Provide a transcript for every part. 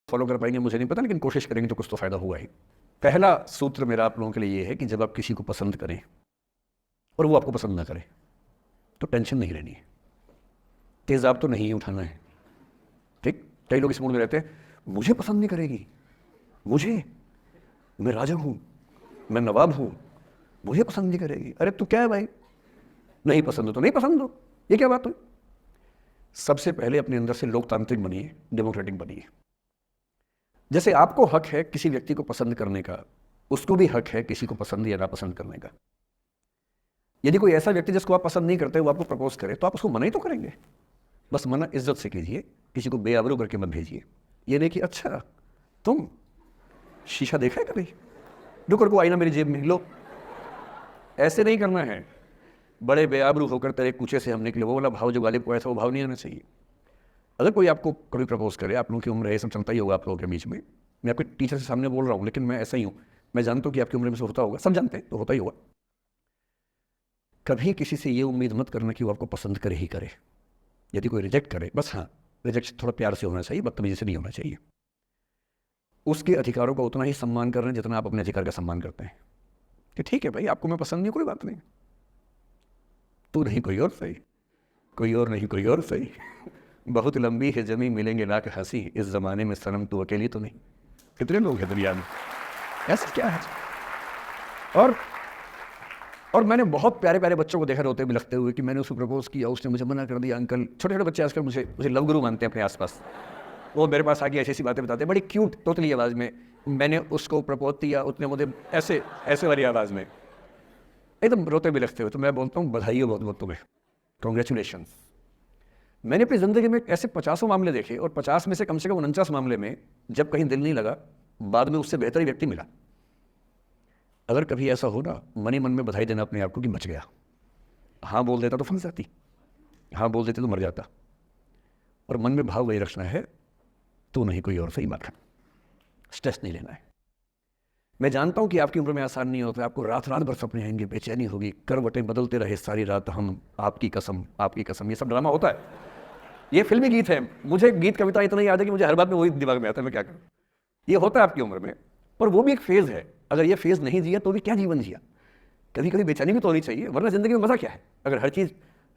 Follow कर पाएंगे मुझे नहीं पता, लेकिन कोशिश करेंगे तो कुछ तो फायदा हुआ ही। पहला सूत्र मेरा आप लोगों के लिए ये है कि जब आप किसी को पसंद करें और वो आपको पसंद ना करे तो टेंशन नहीं लेनी है, तेजाब तो नहीं उठाना है। ठीक, कई लोग इस मूड में रहते हैं, मुझे पसंद नहीं करेगी, मुझे, मैं राजा हूं, मैं नवाब हूं, मुझे पसंद नहीं करेगी। अरे तू क्या है भाई, नहीं पसंद हो तो नहीं पसंद हो, ये क्या बात हुई? सबसे पहले अपने अंदर से लोकतांत्रिक बनिए, डेमोक्रेटिक बनिए। जैसे आपको हक है किसी व्यक्ति को पसंद करने का, उसको भी हक है किसी को पसंद या नापसंद करने का। यदि कोई ऐसा व्यक्ति जिसको आप पसंद नहीं करते वो आपको प्रपोज करे तो आप उसको मना ही तो करेंगे। बस मना इज्जत से कीजिए, किसी को बेआबरू करके मत भेजिए। ये नहीं कि अच्छा तुम शीशा देखा है कभी, रुको रुको आईना मेरी जेब में लो, ऐसे नहीं करना है। बड़े बेआबरू होकर तेरे कूचे से हम निकले, वो वाला भाव जो गालिब को आया था वो भाव नहीं आना चाहिए। अगर कोई आपको कभी प्रपोज करे, आप लोगों की उम्र है, सब चलता ही होगा आप लोगों के बीच में, मैं आपके टीचर से सामने बोल रहा हूँ लेकिन मैं ऐसा ही हूँ, मैं जानता हूँ कि आपकी उम्र में से होता होगा, सब जानते हैं तो होता ही होगा। कभी किसी से ये उम्मीद मत करना कि वो आपको पसंद करे ही करे। यदि कोई रिजेक्ट करे, बस हाँ रिजेक्ट थोड़ा प्यार से होना चाहिए, बदतमीजी से नहीं होना चाहिए। उसके अधिकारों का उतना ही सम्मान कर रहे हैं जितना आप अपने अधिकार का सम्मान करते हैं। कि ठीक है भाई, आपको मैं पसंद नहीं, कोई बात नहीं, तू नहीं कोई और सही, कोई और नहीं कोई और सही, बहुत लंबी है जमी मिलेंगे लाख हंसी, इस जमाने में सनम तू अकेली तो नहीं। कितने लोग हैं दुनिया में, ऐसा क्या है? और मैंने बहुत प्यारे प्यारे बच्चों को देखा रोते भी लगते हुए कि मैंने उसको प्रपोज किया, उसने मुझे मना कर दिया। अंकल, छोटे छोटे बच्चे आजकल मुझे मुझे लव गुरु मानते हैं अपने आसपास, वो मेरे पास आके ऐसी ऐसी बातें बताते हैं बड़ी क्यूट तोतली आवाज़ में, मैंने उसको प्रपोज किया, उसने मुझे ऐसे ऐसे वाली आवाज़ में एकदम रोते भी लगते हुए। तो मैं बोलता हूँ बधाई हो बहुत बहुत तुम्हें, कॉन्ग्रेचुलेशन। मैंने अपनी ज़िंदगी में ऐसे 50 मामले देखे और 50 में से कम 49 मामले में जब कहीं दिल नहीं लगा, बाद में उससे बेहतर ही व्यक्ति मिला। अगर कभी ऐसा हो ना, मनी मन में बधाई देना अपने आप को कि बच गया। हाँ बोल देता तो फंस जाती, हाँ बोल देते तो मर जाता। और मन में भाव वही रखना है, तू नहीं कोई और, सही बात है, स्ट्रेस नहीं लेना है। मैं जानता हूं कि आपकी उम्र में आसान नहीं होता, आपको रात रात भर सपने आएंगे, बेचैनी होगी, करवटें बदलते रहे सारी रात हम, आपकी कसम आपकी कसम, ये सब ड्रामा होता है, ये फिल्मी गीत है। मुझे गीत कविता इतना याद है कि मुझे हर बात में वही दिमाग में आता है, मैं क्या करूं। ये होता है आपकी उम्र में, पर वो भी एक फेज़ है। अगर ये फेज़ नहीं जिया तो भी क्या जीवन जिया। कभी कभी बेचैनी भी तो होनी चाहिए, वरना ज़िंदगी में मज़ा क्या है? अगर हर चीज़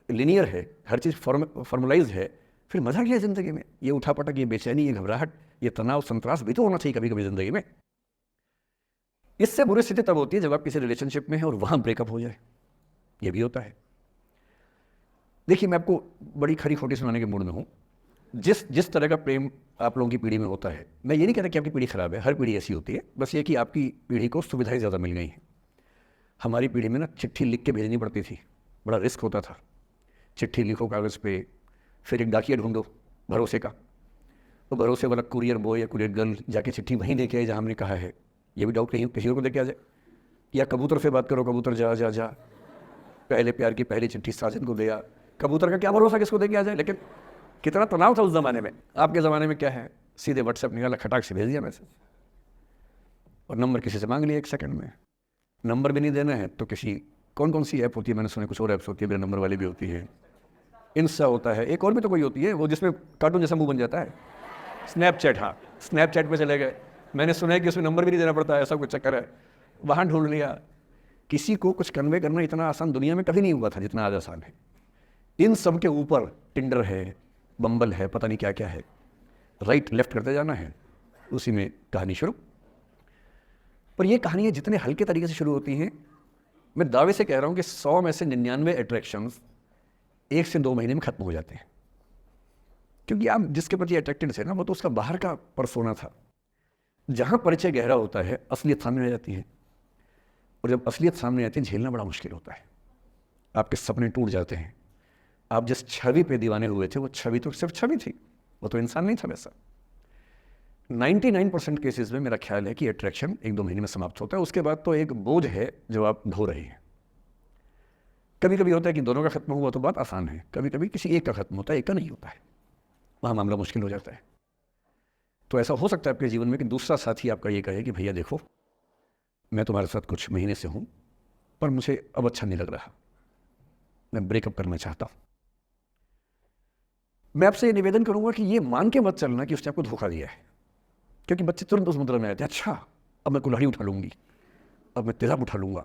लिनियर है, हर चीज़ फॉर्मलाइज है, फिर मज़ा क्या है ज़िंदगी में? ये उठापटक, ये बेचैनी, ये घबराहट, ये तनाव संतरास भी तो होना चाहिए कभी कभी ज़िंदगी में। इससे बुरी स्थिति तब होती है जब आप किसी रिलेशनशिप में हैं और वहाँ ब्रेकअप हो जाए, ये भी होता है। देखिए, मैं आपको बड़ी खरी खोटी सुनाने के मूड में हूँ। जिस जिस तरह का प्रेम आप लोगों की पीढ़ी में होता है, मैं ये नहीं कह रहा कि आपकी पीढ़ी खराब है, हर पीढ़ी ऐसी होती है, बस ये कि आपकी पीढ़ी को सुविधाएं ज़्यादा मिल गई हैं। हमारी पीढ़ी में ना चिट्ठी लिख के भेजनी पड़ती थी, बड़ा रिस्क होता था। चिट्ठी लिखो कागज़ पे, फिर एक डाकिया ढूंढो भरोसे का, तो भरोसे वाला कुरियर बॉय या कुरियर गर्ल जाके चिट्ठी वहीं दे के आए जहाँ हमने कहा है। ये भी डाउट कहीं किसी और को दे के आ जाए। या कबूतर से बात करो, कबूतर जा जा जा, पहले प्यार की पहली चिट्ठी साजन को दिया। कबूतर का क्या भरोसा किसको दे के आ जाए। लेकिन कितना तनाव था उस ज़माने में। आपके ज़माने में क्या है, सीधे व्हाट्सएप निकाला, खटाक से भेज दिया मैसेज, और नंबर किसी से मांग लिया 1 सेकंड में। नंबर भी नहीं देना है तो किसी, कौन कौन सी ऐप होती है, मैंने सुना कुछ और ऐप्स होती है बिना नंबर वाली भी होती है, इंस्टा होता है, एक और भी तो कोई होती है वो जिसमें कार्टून जैसा मुंह बन जाता है, स्नैपचैट। हाँ, स्नैपचैट पे चले गए, मैंने सुना है कि उसमें नंबर भी नहीं देना पड़ता है, ऐसा कुछ चक्कर है, वहाँ ढूंढ लिया। किसी को कुछ कन्वे करना इतना आसान दुनिया में कभी नहीं हुआ था जितना आज आसान है। इन सब के ऊपर टिंडर है, बम्बल है, पता नहीं क्या क्या है, राइट लेफ्ट करते जाना है, उसी में कहानी शुरू। पर ये कहानियाँ जितने हल्के तरीके से शुरू होती हैं, मैं दावे से कह रहा हूँ कि 100 में से 99 अट्रैक्शंस 1 से 2 महीने में खत्म हो जाते हैं। क्योंकि आप जिसके प्रति अट्रैक्टेड थे ना, वो तो उसका बाहर का परसोना था। जहाँ परिचय गहरा होता है, असलियत सामने आ जाती है, और जब असलियत सामने आती है झेलना बड़ा मुश्किल होता है। आपके सपने टूट जाते हैं। आप जिस छवि पे दीवाने हुए थे वो छवि तो सिर्फ छवि थी, वो तो इंसान नहीं था वैसा। 99% केसेस में मेरा ख्याल है कि अट्रैक्शन 1-2 महीने में समाप्त होता है। उसके बाद तो एक बोझ है जो आप ढो रहे हैं। कभी कभी होता है कि दोनों का खत्म हुआ तो बात आसान है, कभी कभी किसी एक का खत्म होता है, एक का नहीं होता है, वहाँ मामला मुश्किल हो जाता है। तो ऐसा हो सकता है आपके जीवन में कि दूसरा साथी आपका ये कहे कि भैया देखो, मैं तुम्हारे साथ कुछ महीने से हूँ, पर मुझे अब अच्छा नहीं लग रहा, मैं ब्रेकअप करना चाहता हूँ। मैं आपसे ये निवेदन करूंगा कि ये मान के मत चलना कि उसने आपको धोखा दिया है। क्योंकि बच्चे तुरंत उस मुद्रा में आते हैं, अच्छा अब मैं कुल्हाड़ी उठा लूँगी, अब मैं तेजाब उठा लूँगा,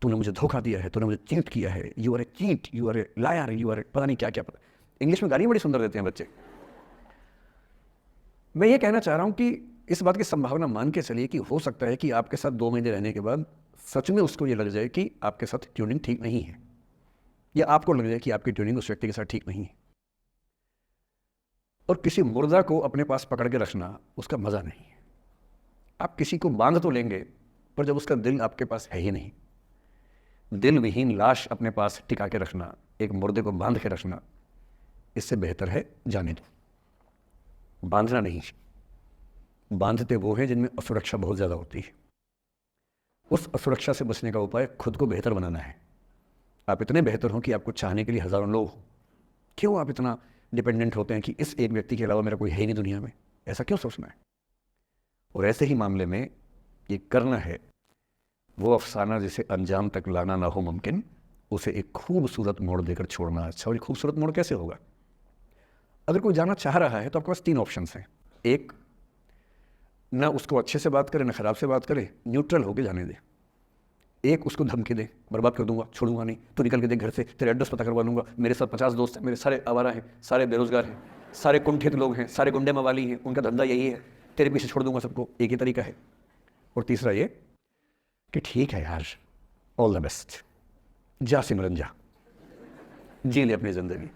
तूने मुझे धोखा दिया है, तूने मुझे चीट किया है, you are a cheat, you are a liar, you are a पता नहीं क्या क्या। पता इंग्लिश में गाली बड़ी सुंदर देते हैं बच्चे। मैं ये कहना चाह रहा हूँ कि इस बात की संभावना मान के चलिए कि हो सकता है कि आपके साथ 2 महीने रहने के बाद सच में उसको ये लग जाए कि आपके साथ ट्यूनिंग ठीक नहीं है, या आपको लग जाए कि आपकी ट्यूनिंग उस व्यक्ति के साथ ठीक नहीं है। और किसी मुर्दा को अपने पास पकड़ के रखना उसका मज़ा नहीं है। आप किसी को बांध तो लेंगे, पर जब उसका दिल आपके पास है ही नहीं, दिल विहीन लाश अपने पास टिका के रखना, एक मुर्दे को बांध के रखना, इससे बेहतर है जाने दो। बांधना नहीं, बांधते वो हैं जिनमें असुरक्षा बहुत ज़्यादा होती है। उस असुरक्षा से बचने का उपाय खुद को बेहतर बनाना है। आप इतने बेहतर हों कि आपको चाहने के लिए हज़ारों लोग हों। क्यों आप इतना डिपेंडेंट होते हैं कि इस एक व्यक्ति के अलावा मेरा कोई है ही नहीं दुनिया में? ऐसा क्यों सोचना है? और ऐसे ही मामले में ये करना है वो अफसाना जिसे अंजाम तक लाना ना हो मुमकिन, उसे एक खूबसूरत मोड़ देकर छोड़ना अच्छा। और ये खूबसूरत मोड़ कैसे होगा? अगर कोई जाना चाह रहा है तो आपके पास 3 ऑप्शंस हैं। एक, ना उसको अच्छे से बात करे ना ख़राब से बात करे, न्यूट्रल होके जाने दे। एक, उसको धमकी दे, बर्बाद कर दूंगा, छोड़ूंगा नहीं, तो निकल के दे घर से, तेरे एड्रेस पता करवा लूंगा, मेरे साथ 50 दोस्त हैं, मेरे सारे आवारा हैं, सारे बेरोजगार हैं, सारे कुंठित लोग हैं, सारे गुंडे मवाली हैं, उनका धंधा यही है, तेरे पीछे छोड़ दूंगा सबको। एक ही तरीका है। और तीसरा ये कि ठीक है यार, ऑल द बेस्ट, जा सिमरन जा, जी ले अपनी ज़िंदगी।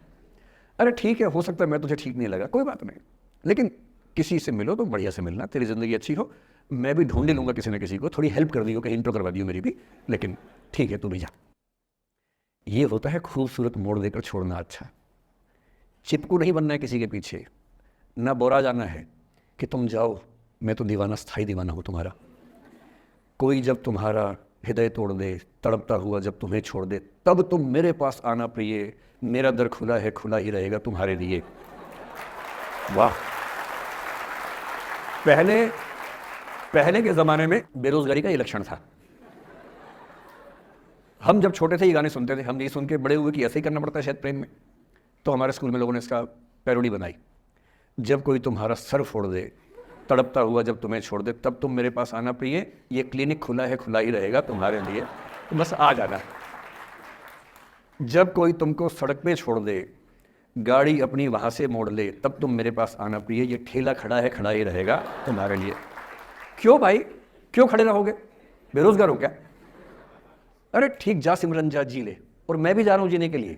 अरे ठीक है, हो सकता है मैं तुझे ठीक नहीं लगा, कोई बात नहीं, लेकिन किसी से मिलो तो बढ़िया से मिलना, तेरी ज़िंदगी अच्छी हो। मैं भी ढूंढ ही लूँगा किसी न किसी को, थोड़ी हेल्प कर दियो, कहीं इंट्रो करवा दियो मेरी भी, लेकिन ठीक है तू भी जा। ये होता है खूबसूरत मोड़ देकर छोड़ना अच्छा। चिपकू नहीं बनना है किसी के पीछे, ना बोरा जाना है कि तुम जाओ, मैं तो दीवाना, स्थायी दीवाना हूँ तुम्हारा। कोई जब तुम्हारा हृदय तोड़ दे, तड़पता हुआ जब तुम्हें छोड़ दे, तब तुम मेरे पास आना प्रिय, मेरा दर खुला है, खुला ही रहेगा तुम्हारे लिए। वाह। पहले के ज़माने में बेरोजगारी का ये लक्षण था। हम जब छोटे थे ये गाने सुनते थे, हम ये सुन के बड़े हुए कि ऐसे ही करना पड़ता है शायद प्रेम में। तो हमारे स्कूल में लोगों ने इसका पैरोडी बनाई, जब कोई तुम्हारा सर फोड़ दे, तड़पता हुआ जब तुम्हें छोड़ दे, तब तुम मेरे पास आना प्रिय, ये क्लिनिक खुला है, खुला ही रहेगा तुम्हारे लिए, तो बस आ जाना। जब कोई तुमको सड़क पे छोड़ दे, गाड़ी अपनी वहाँ से मोड़ ले, तब तुम मेरे पास आना प्रिय, ये ठेला खड़ा है, खड़ा ही रहेगा तुम्हारे लिए। क्यों भाई, क्यों खड़े रहोगे? बेरोजगार हो क्या? अरे ठीक, जा सिमरन जा, जी ले, और मैं भी जा रहा हूँ जीने के लिए।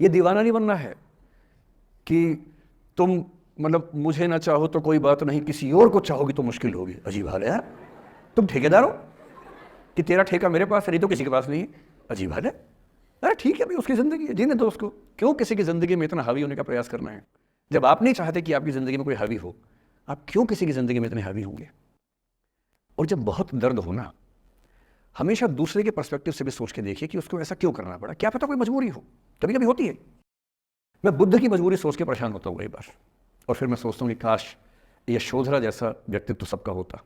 ये दीवाना नहीं बनना है कि तुम मतलब मुझे ना चाहो तो कोई बात नहीं, किसी और को चाहोगी तो मुश्किल होगी। अजीब हाल है यार, तुम ठेकेदार हो कि तेरा ठेका मेरे पास है, नहीं तो किसी के पास नहीं है। अजीब हाल है। अरे ठीक है भाई, उसकी ज़िंदगी है, जीने दो उसको। क्यों किसी की ज़िंदगी में इतना हावी होने का प्रयास करना है? जब आप नहीं चाहते कि आपकी ज़िंदगी में कोई हावी हो, आप क्यों किसी की ज़िंदगी में इतने हावी होंगे? और जब बहुत दर्द हो ना, हमेशा दूसरे के पर्सपेक्टिव से भी सोच के देखिए कि उसको ऐसा क्यों करना पड़ा। क्या पता कोई मजबूरी हो, कभी कभी होती है। मैं बुद्ध की मजबूरी सोच के परेशान होता हूँ कई बार, और फिर मैं सोचता हूँ कि काश यशोधरा जैसा व्यक्तित्व सबका होता।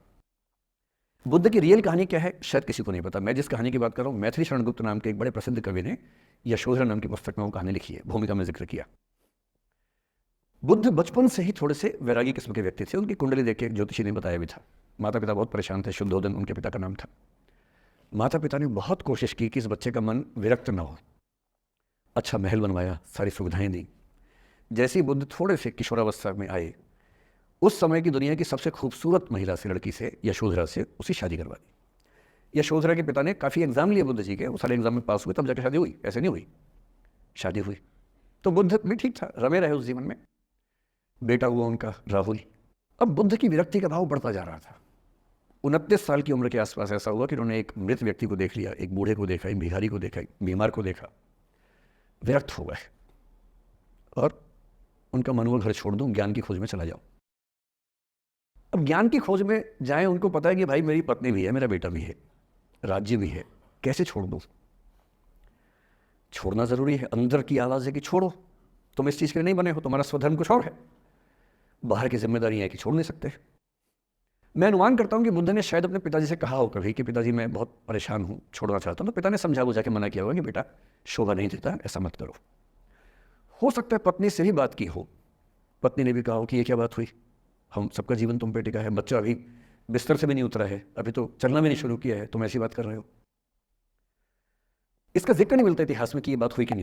बुद्ध की रियल कहानी क्या है शायद किसी को नहीं पता। मैं जिस कहानी की बात कर रहा हूँ, मैथिली शरण गुप्त नाम के एक बड़े प्रसिद्ध कवि ने यशोधरा नाम की पुस्तक में वो कहानी लिखी है, भूमिका में जिक्र किया। बुद्ध बचपन से ही थोड़े से वैरागी किस्म के व्यक्ति थे। उनकी कुंडली देख के एक ज्योतिषी ने बताया भी था। माता पिता बहुत परेशान थे, शुद्धोदन उनके पिता का नाम था। माता पिता ने बहुत कोशिश की कि इस बच्चे का मन विरक्त न हो। अच्छा महल बनवाया, सारी सुविधाएं दी। जैसे ही बुद्ध थोड़े से किशोरावस्था में आए, उस समय की दुनिया की सबसे खूबसूरत महिला से, लड़की से, यशोधरा से, उसकी शादी करवा दी। यशोधरा के पिता ने काफ़ी एग्जाम लिए बुद्ध जी के, वो सारे एग्जाम में पास हुए, तब जाकर शादी हुई। ऐसे नहीं हुई, शादी हुई। तो बुद्ध भी ठीक था, रमे रहे उस जीवन में। बेटा हुआ उनका राहुल। अब बुद्ध की विरक्ति का भाव बढ़ता जा रहा था। 29 साल की उम्र के आसपास ऐसा हुआ कि उन्होंने एक मृत व्यक्ति को देख लिया, एक बूढ़े को देखा, एक भिखारी को देखा, एक बीमार को देखा। विरक्त हो गए और उनका मन हुआ घर छोड़ दूं, ज्ञान की खोज में चला जाऊं। अब ज्ञान की खोज में जाएं, उनको पता है कि भाई मेरी पत्नी भी है, मेरा बेटा भी है, राज्य भी है, कैसे छोड़ दूं? छोड़ना जरूरी है। अंदर की आवाज़ है कि छोड़ो, तुम इस चीज़ के लिए नहीं बने हो, तुम्हारा स्वधर्म कुछ और है। बाहर की जिम्मेदारी है कि छोड़ नहीं सकते। मैं अनुमान करता हूँ कि बुद्ध ने शायद अपने पिताजी से कहा हो कभी कि पिताजी मैं बहुत परेशान हूँ, छोड़ना चाहता हूँ। तो पिता ने समझा बुझा के मना किया होगा कि बेटा शोभा नहीं देता, ऐसा मत करो। हो सकता है पत्नी से भी बात की हो, पत्नी ने भी कहा हो कि ये क्या बात हुई, हम सबका जीवन तुम पे टिका है, बच्चा अभी बिस्तर से भी नहीं उतरा है, अभी तो चलना भी नहीं शुरू किया है, तुम ऐसी बात कर रहे हो। इसका जिक्र नहीं मिलता इतिहास में कि ये बात हुई कि नहीं।